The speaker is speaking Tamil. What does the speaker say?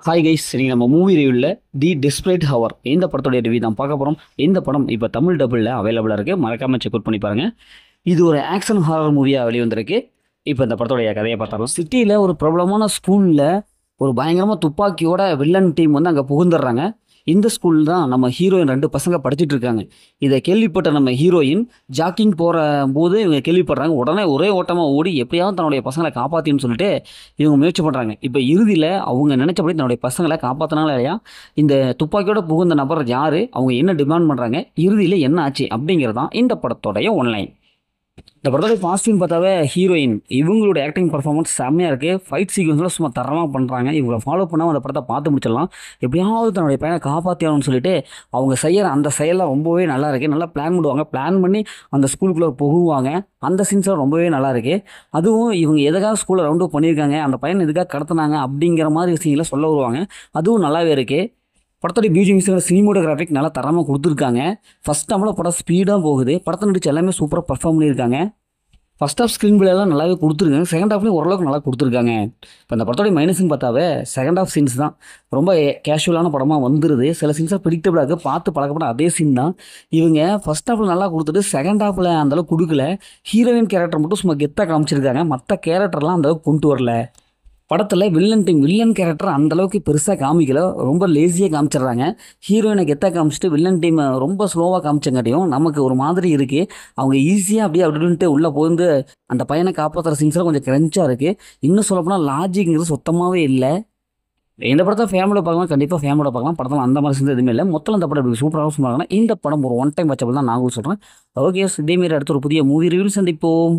ஹாய் கைஸ், இன்னைக்கு நம்ம மூவி ரிவ்யூவில் தி டெஸ்பரேட் ஹவர் இந்த படத்தோடைய ரிவ்யூ தான் பார்க்க போகிறோம். இந்த படம் இப்போ தமிழ் டபுளில் அவைலபிளாக இருக்குது. மறக்காமல் செக் அவுட் பண்ணி பாருங்கள். இது ஒரு ஆக்ஷன் ஹாரர் மூவியாக வெளிவந்திருக்கு. இப்போ இந்த படத்தோடைய கதையை பார்த்தாலும், சிட்டியில் ஒரு பிரபலமான ஸ்கூலில் ஒரு பயங்கரமாக துப்பாக்கியோட வில்லன் டீம் வந்து அங்கே புகுந்துடுறாங்க. இந்த ஸ்கூல் தான் நம்ம ஹீரோயின் 2 பசங்க படிச்சுட்டு இருக்காங்க. இதை கேள்விப்பட்ட நம்ம ஹீரோயின் ஜாக்கிங் போகிற போது இவங்க கேள்விப்படுறாங்க. உடனே ஒரே ஓட்டமாக ஓடி எப்படியாவது தன்னுடைய பசங்களை காப்பாற்றின்னு சொல்லிட்டு இவங்க முயற்சி பண்ணுறாங்க. இப்போ இறுதியில் அவங்க நினச்சபடி தன்னுடைய பசங்களை காப்பாற்றினாலும் இல்லையா, இந்த துப்பாக்கியோட புகுந்த நபர் யார், அவங்க என்ன டிமாண்ட் பண்ணுறாங்க, இறுதியில் என்ன ஆச்சு அப்படிங்கிறது தான் இந்த படத்தோடைய ஒன்லைன். இந்த படத்தோட பாசிட்டிவ் பார்த்தாவே ஹீரோயின் இவங்களோட ஆக்டிங் பர்ஃபார்மன்ஸ் செம்மையாக இருக்குது. ஃபைட் சீக்வன்ஸ்லாம் சும்மா தரமாக பண்ணுறாங்க. இவங்களை ஃபாலோ பண்ணால் அந்த படத்தை பார்த்து முடிச்சிடலாம். எப்படியாவது தன்னுடைய பையனை காப்பாற்றியாகணும்னு சொல்லிட்டு அவங்க செய்கிற அந்த செயலாம் ரொம்பவே நல்லா இருக்குது. நல்லா பிளான் பண்ணுவாங்க. பிளான் பண்ணி அந்த ஸ்கூலுக்குள்ளே புகுவாங்க. அந்த சீன்ஸ்லாம் ரொம்பவே நல்லா இருக்குது. அதுவும் இவங்க எதுக்காக ஸ்கூலில் ரவுண்ட் அப் பண்ணியிருக்காங்க, அந்த பையனை எதுக்காக கடத்தினாங்க அப்படிங்கிற மாதிரி விஷயங்களை சொல்ல வருவாங்க. அதுவும் நல்லாவே இருக்குது. படத்தோட மியூசிக் சினிமோட்டோகிராஃபிக் நல்லா தரமாக கொடுத்துருக்காங்க. ஃபஸ்ட் டைமில் படம் ஸ்பீடாக போகுது. படத்தை நடிச்சு எல்லாமே சூப்பராக பர்ஃபார்ம் பண்ணியிருக்காங்க. ஃபஸ்ட் ஆஃப் ஸ்க்ரீன் பிளேலாம் நல்லாவே கொடுத்துருக்காங்க. செகண்ட் ஹாஃப்லேயும் ஓரளவுக்கு நல்லா கொடுத்துருக்காங்க. இப்போ இந்த படத்தோட மைனஸ்ன்னு பார்த்தாவே செகண்ட் ஹாஃப் சீன்ஸ் தான். ரொம்ப கேஷுவலான படமாக வந்துடுது. சில சீன்ஸாக ப்ரிடிக்டபிளாக பார்த்து பழக்கப்பட்ட அதே சீன் தான். இவங்க ஃபஸ்ட் ஹாஃபில் நல்லா கொடுத்துட்டு செகண்ட் ஹாஃபில் அந்தளவுக்கு கொடுக்கல. ஹீரோயின் கேரக்டர் மட்டும் சும்மா கெத்தாக காமிச்சிருக்காங்க. மற்ற கேரக்டர்லாம் அந்தளவுக்கு கொண்டு வரல. படத்தில் வில்லன் கேரக்டர் அந்தளவுக்கு பெருசாக காமிக்கல. ரொம்ப லேசியாக காமிச்சிடுறாங்க. ஹீரோயினை கெத்தாக காமிச்சிட்டு வில்லன் டீம் ரொம்ப ஸ்லோவாக காமிச்சங்காட்டியும் நமக்கு ஒரு மாதிரி இருக்குது. அவங்க ஈஸியாக அப்படின்ட்டு உள்ளே போந்து அந்த பையனை காப்பாற்றுற சீன்ஸ்லாம் கொஞ்சம் கிரன்ச்சாக இருக்குது. இன்னும் சொல்லப்போனால் லாஜிக்ங்கிறது சுத்தமாகவே இல்லை. இந்த படத்தை ஃபேமிலியோட பார்க்கலாம், கண்டிப்பாக ஃபேமிலியோட பார்க்கலாம். படத்தில் அந்த மாதிரி சீன்ஸ் எதுவுமே இல்லை. மொத்தம் இந்த படம் சூப்பராக சொன்னாங்கன்னா இந்த படம் ஒரு ஒன் டைம் வச்சப்போ தான் நான் சொல்கிறேன். ஓகே, இதேமாரி அடுத்த ஒரு புதிய மூவி ரிவ்யூ சந்திப்போம்.